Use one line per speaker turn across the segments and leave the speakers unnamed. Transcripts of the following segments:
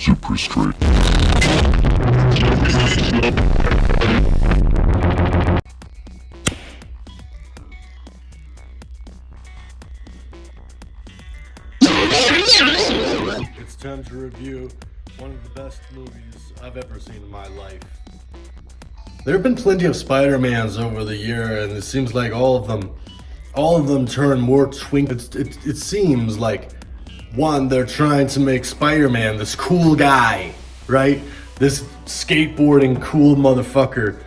super straight.
It's time to review one of the best movies I've ever seen in my life. There have been plenty of Spider-Mans over the year, and it seems like all of them turn more it seems like, one, they're trying to make Spider-Man this cool guy, right? This skateboarding cool motherfucker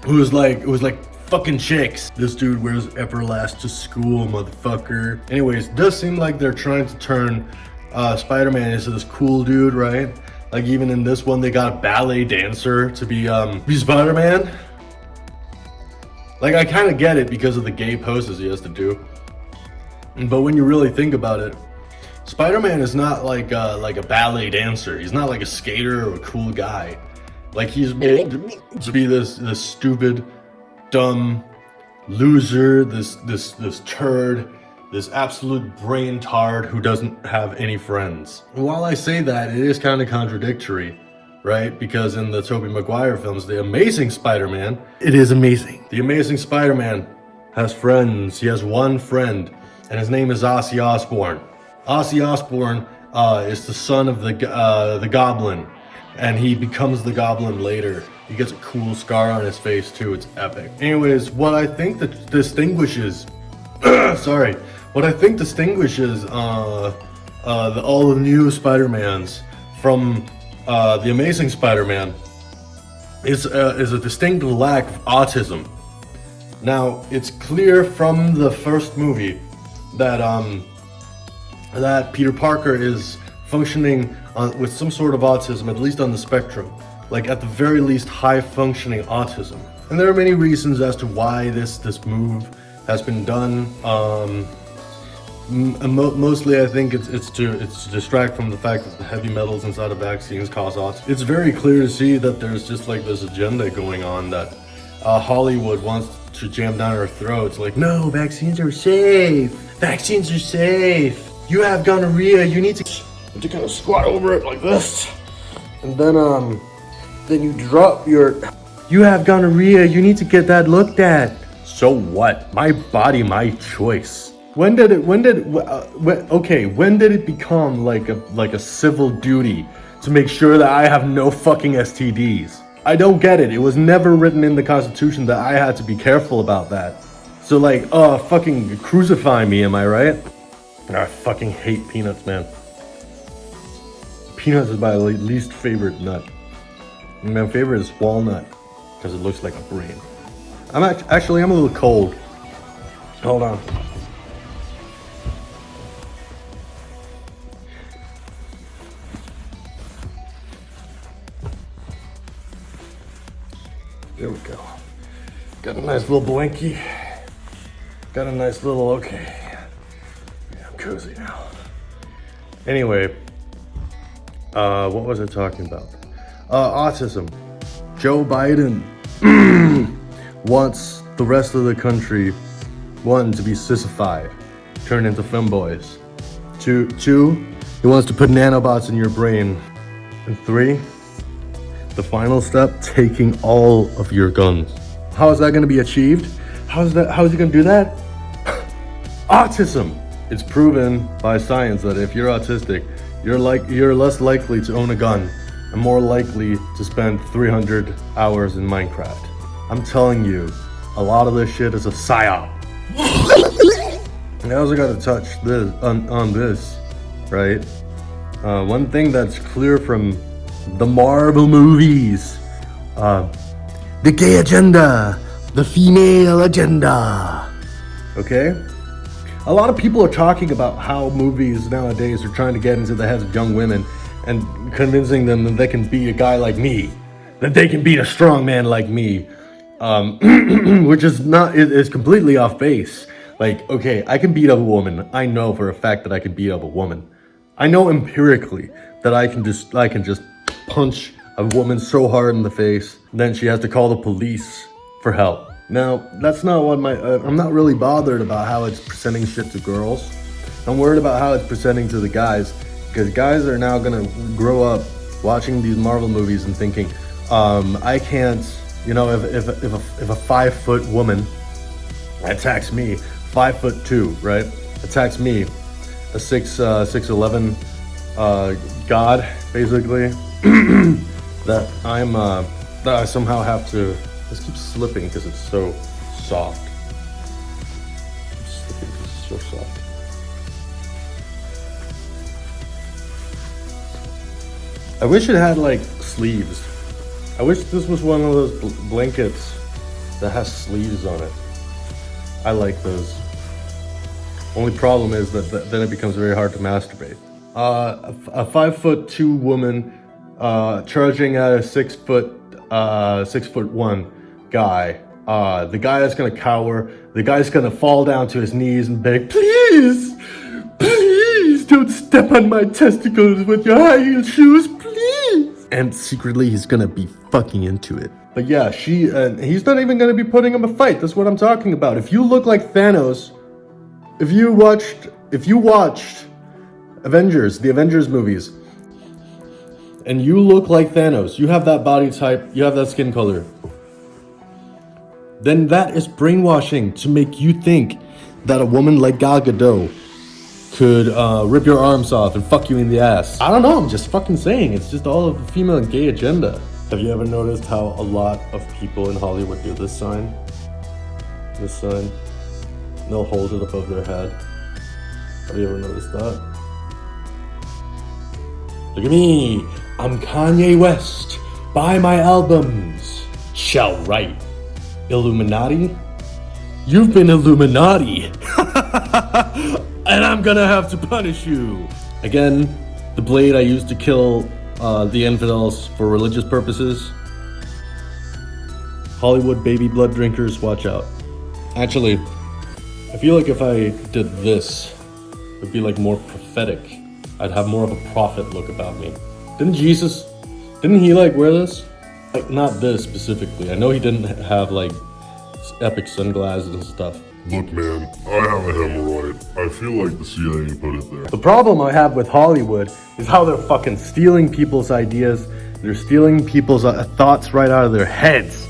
who's like, it was like fucking chicks. This dude wears Everlast to school, motherfucker. Anyways, it does seem like they're trying to turn Spider-Man into this cool dude, right? Like even in this one, they got a ballet dancer to be Spider-Man. Like I kind of get it because of the gay poses he has to do. But when you really think about it, Spider-Man is not like a ballet dancer. He's not like a skater or a cool guy. Like he's made to be this stupid, dumb loser, this turd, this absolute brain tard who doesn't have any friends. And while I say that, it is kind of contradictory, right? Because in the Tobey Maguire films, the Amazing Spider-Man, it is amazing. The Amazing Spider-Man has friends. He has one friend, and his name is Ozzy Osbourne. Ozzy Osbourne is the son of the Goblin, and he becomes the Goblin later. He gets a cool scar on his face too. It's epic. Anyways, what I think that distinguishes, what I think distinguishes all the new Spider-Mans from the Amazing Spider-Man is a distinct lack of autism. Now, it's clear from the first movie that that Peter Parker is functioning with some sort of autism, at least on the spectrum. Like at the very least, high functioning autism. And there are many reasons as to why this move has been done. Mostly I think it's to distract from the fact that the heavy metals inside of vaccines cause autism. It's very clear to see that there's just like this agenda going on that Hollywood wants to jam down our throats. Like, no, vaccines are safe. Vaccines are safe. You have gonorrhea. You need to kind of squat over it like this, and then you drop your. You have gonorrhea. You need to get that looked at. So what? My body, my choice. When did it become like a civil duty to make sure that I have no fucking STDs? I don't get it. It was never written in the Constitution that I had to be careful about that. So like, fucking crucify me, am I right? I fucking hate peanuts, man. Peanuts is my least favorite nut. My favorite is walnut because it looks like a brain. I'm a little cold. Hold on. There we go. Got a nice little blankie. Got a nice little, okay. Yeah, I'm cozy now. Anyway, what was I talking about? Autism. Joe Biden wants the rest of the country, one, to be sissified, turn into femboys. Two, he wants to put nanobots in your brain. And 3, the final step, taking all of your guns. How is that going to be achieved? How is he going to do that? Autism. It's proven by science that if you're autistic, you're less likely to own a gun and more likely to spend 300 hours in Minecraft. I'm telling you, a lot of this shit is a psyop. I also got to touch this on this, right? One thing that's clear from the Marvel movies, the gay agenda, the female agenda. Okay? A lot of people are talking about how movies nowadays are trying to get into the heads of young women and convincing them that they can beat a guy like me, that they can beat a strong man like me, which is completely off base. Like, okay, I can beat up a woman. I know for a fact that I can beat up a woman. I know empirically that I can just punch a woman so hard in the face, then she has to call the police for help. Now, that's not what I'm not really bothered about how it's presenting shit to girls. I'm worried about how it's presenting to the guys. Because guys are now gonna grow up watching these Marvel movies and thinking, I can't, you know, if a 5-foot woman attacks me, 5'2", right? Attacks me, a 6'11" god, basically. that I somehow have to. This keeps slipping because it's so soft. It's slipping because it's so soft. I wish it had like sleeves. I wish this was one of those blankets that has sleeves on it. I like those. Only problem is that then it becomes very hard to masturbate. A 5'2" woman charging at a 6'1" guy. The guy is gonna cower. The guy's gonna fall down to his knees and beg, "Please, please don't step on my testicles with your high heel shoes, please." And secretly, he's gonna be fucking into it. But yeah, he's not even gonna be putting him a fight. That's what I'm talking about. If you look like Thanos, if you watched the Avengers movies, and you look like Thanos, you have that body type, you have that skin color, then that is brainwashing to make you think that a woman like Gal Gadot could rip your arms off and fuck you in the ass. I don't know, I'm just fucking saying. It's just all of the female and gay agenda. Have you ever noticed how a lot of people in Hollywood do this sign? This sign. They'll hold it above their head. Have you ever noticed that? Look at me. I'm Kanye West. Buy my albums. Shall write. Illuminati? You've been Illuminati. And I'm gonna have to punish you. Again, the blade I used to kill the infidels for religious purposes. Hollywood baby blood drinkers, watch out. Actually, I feel like if I did this, it would be like more prophetic. I'd have more of a prophet look about me. Didn't he like wear this? Like, not this specifically. I know he didn't have like epic sunglasses and stuff.
Look, man, I have a hemorrhoid. I feel like the CIA put it there.
The problem I have with Hollywood is how they're fucking stealing people's ideas. They're stealing people's thoughts right out of their heads.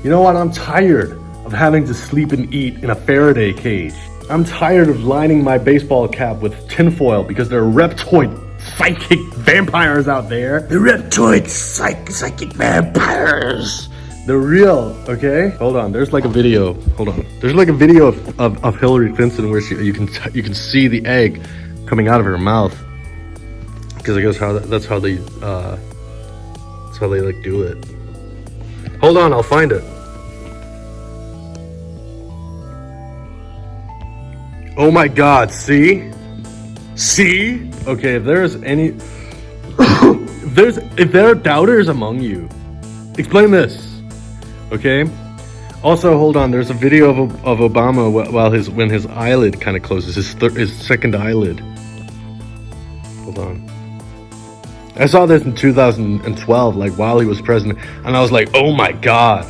You know what? I'm tired of having to sleep and eat in a Faraday cage. I'm tired of lining my baseball cap with tinfoil because there are reptoid psychic vampires out there. The reptoid psychic vampires. They're real, okay? Hold on, there's like a video. Hold on. There's like a video of Hillary Clinton where you can see the egg coming out of her mouth. Because I guess that's how they like do it. Hold on, I'll find it. Oh my god, see? See? Okay, if there's any if there are doubters among you, explain this. Okay. Also, hold on. There's a video of Obama when his eyelid kind of closes, his second eyelid. Hold on. I saw this in 2012, like while he was president, and I was like, oh my god.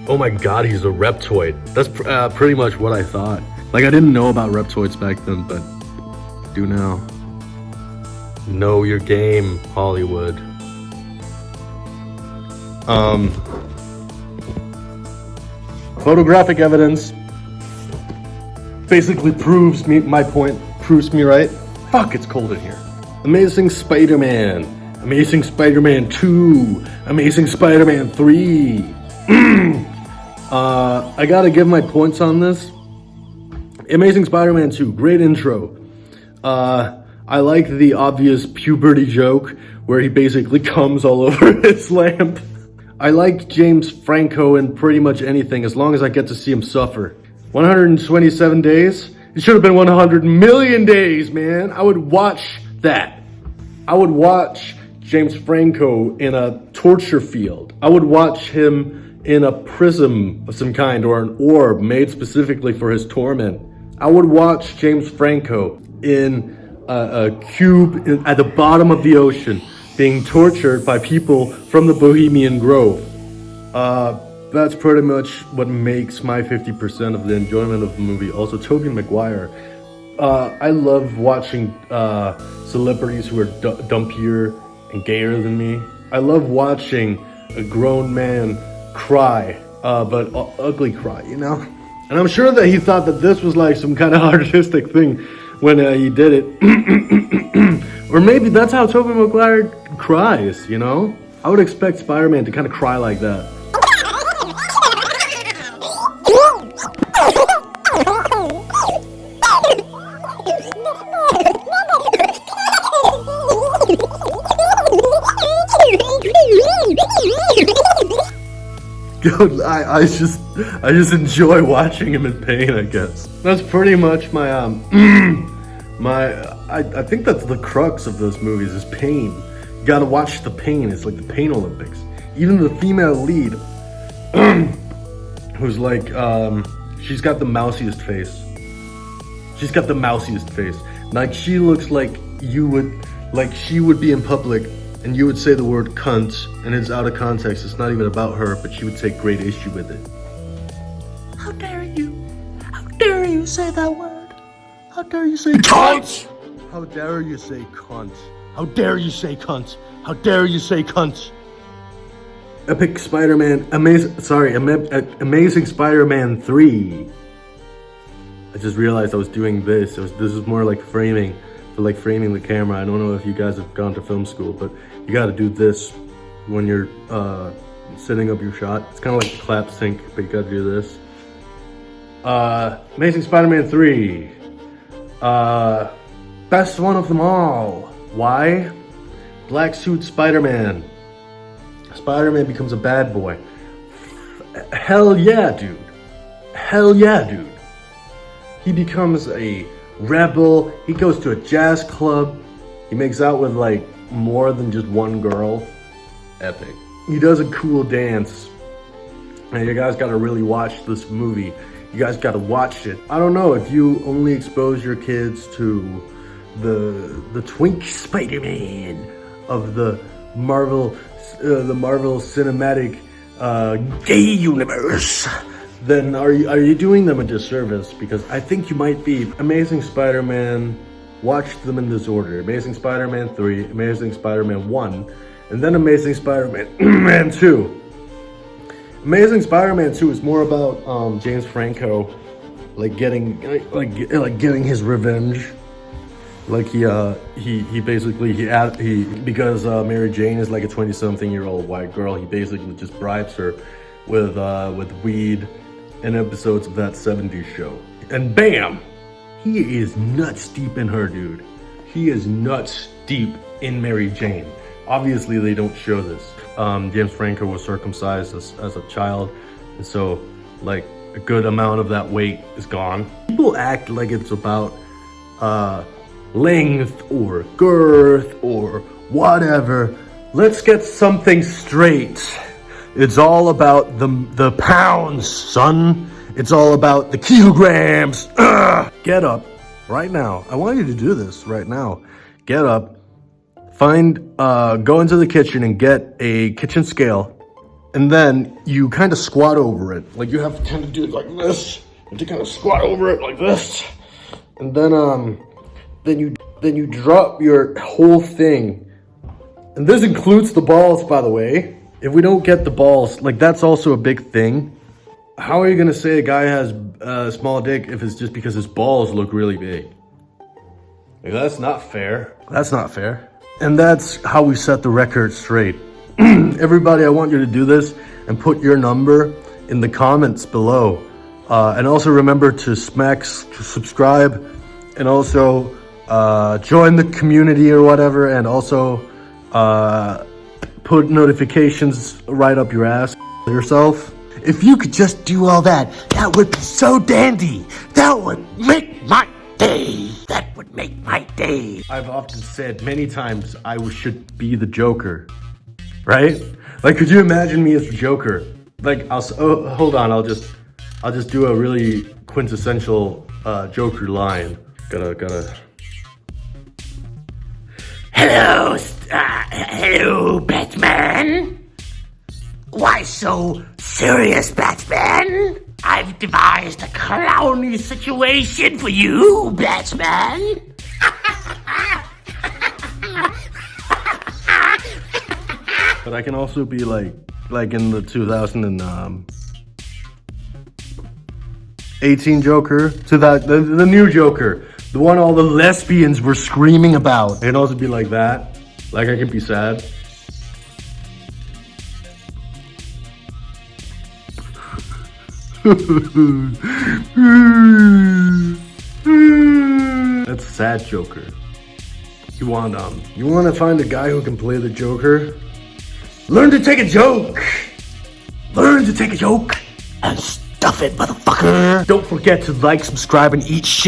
Oh my god, he's a reptoid. That's pretty much what I thought. Like, I didn't know about reptoids back then, but I do now. Know your game, Hollywood. Photographic evidence basically proves my point, proves me right. Fuck, it's cold in here. Amazing Spider-Man, Amazing Spider-Man 2, Amazing Spider-Man 3. I gotta give my points on this. Amazing Spider-Man 2, great intro. I like the obvious puberty joke where he basically comes all over his lamp. I like James Franco in pretty much anything as long as I get to see him suffer. 127 days? It should have been 100 million days, man. I would watch that. I would watch James Franco in a torture field. I would watch him in a prism of some kind or an orb made specifically for his torment. I would watch James Franco in a cube at the bottom of the ocean being tortured by people from the Bohemian Grove. That's pretty much what makes my 50% of the enjoyment of the movie. Also, Tobey Maguire. I love watching celebrities who are dumpier and gayer than me. I love watching a grown man cry, but ugly cry, you know? And I'm sure that he thought that this was like some kind of artistic thing when he did it. Or maybe that's how Tobey Maguire cries, you know? I would expect Spider-Man to kind of cry like that. I just enjoy watching him in pain, I guess. That's pretty much my I think that's the crux of those movies is pain. You gotta watch the pain. It's like the pain Olympics. Even the female lead, who's like, she's got the mousiest face. She's got the mousiest face. Like she looks like she would be in public and you would say the word cunt and it's out of context. It's not even about her, but she would take great issue with it.
How dare you? How dare you say that word? How dare you say
cunt? How dare you say cunt? How dare you say cunt? How dare you say cunt? Epic Spider-Man, Amazing Spider-Man 3. I just realized I was doing this. This is more like framing, for like framing the camera. I don't know if you guys have gone to film school, but you gotta do this when you're setting up your shot. It's kind of like the clap sync, but you gotta do this. Amazing Spider-Man 3. Best one of them all. Why? Black suit Spider-Man. Spider-Man becomes a bad boy. Hell yeah, dude. Hell yeah, dude. He becomes a rebel. He goes to a jazz club. He makes out with like more than just one girl. Epic. He does a cool dance. And you guys gotta really watch this movie. You guys gotta watch it. I don't know if you only expose your kids to the twink Spider-Man of the Marvel cinematic gay universe, then are you doing them a disservice? Because I think you might be. Amazing Spider-Man, watch them in this order: Amazing Spider-Man 3, Amazing Spider-Man 1, and then Amazing Spider-Man 2. Amazing Spider-Man 2 is more about James Franco, like getting his revenge. Like he basically because Mary Jane is like a 20-something-year-old white girl, he basically just bribes her with weed in episodes of that 70s show. And bam! He is nuts deep in her, dude. He is nuts deep in Mary Jane. Obviously they don't show this. James Franco was circumcised as a child, and so like a good amount of that weight is gone. People act like it's about length or girth or whatever. Let's get something straight. It's all about the pounds, son. It's all about the kilograms. Get up right now. I want you to do this right now. Get up, go into the kitchen and get a kitchen scale, and then you kind of squat over it. Like you have to kind of do it like this. You have to kind of squat over it like this, and then you drop your whole thing. And this includes the balls, by the way. If we don't get the balls, like that's also a big thing. How are you gonna say a guy has a small dick if it's just because his balls look really big? Like, that's not fair. That's not fair. And that's how we set the record straight. Everybody, I want you to do this and put your number in the comments below. And also remember to subscribe, and also join the community or whatever, and also put notifications right up your ass yourself. If you could just do all that, that would be so dandy. That would make my day. That would make my day. I've often said many times I should be the Joker, right? Like, could you imagine me as the Joker? Like, hold on, I'll just do a really quintessential Joker line. Gotta.
Hello, Batman. Why so serious, Batman? I I've devised a clowny situation for you, Batman.
But I can also be like in the 2018 Joker, the new Joker, the one all the lesbians were screaming about. I can also be like that. Like I can be sad. That's sad Joker. You want to find a guy who can play the Joker? Learn to take a joke. Learn to take a joke and stuff it, motherfucker. Don't forget to like, subscribe, and eat shit.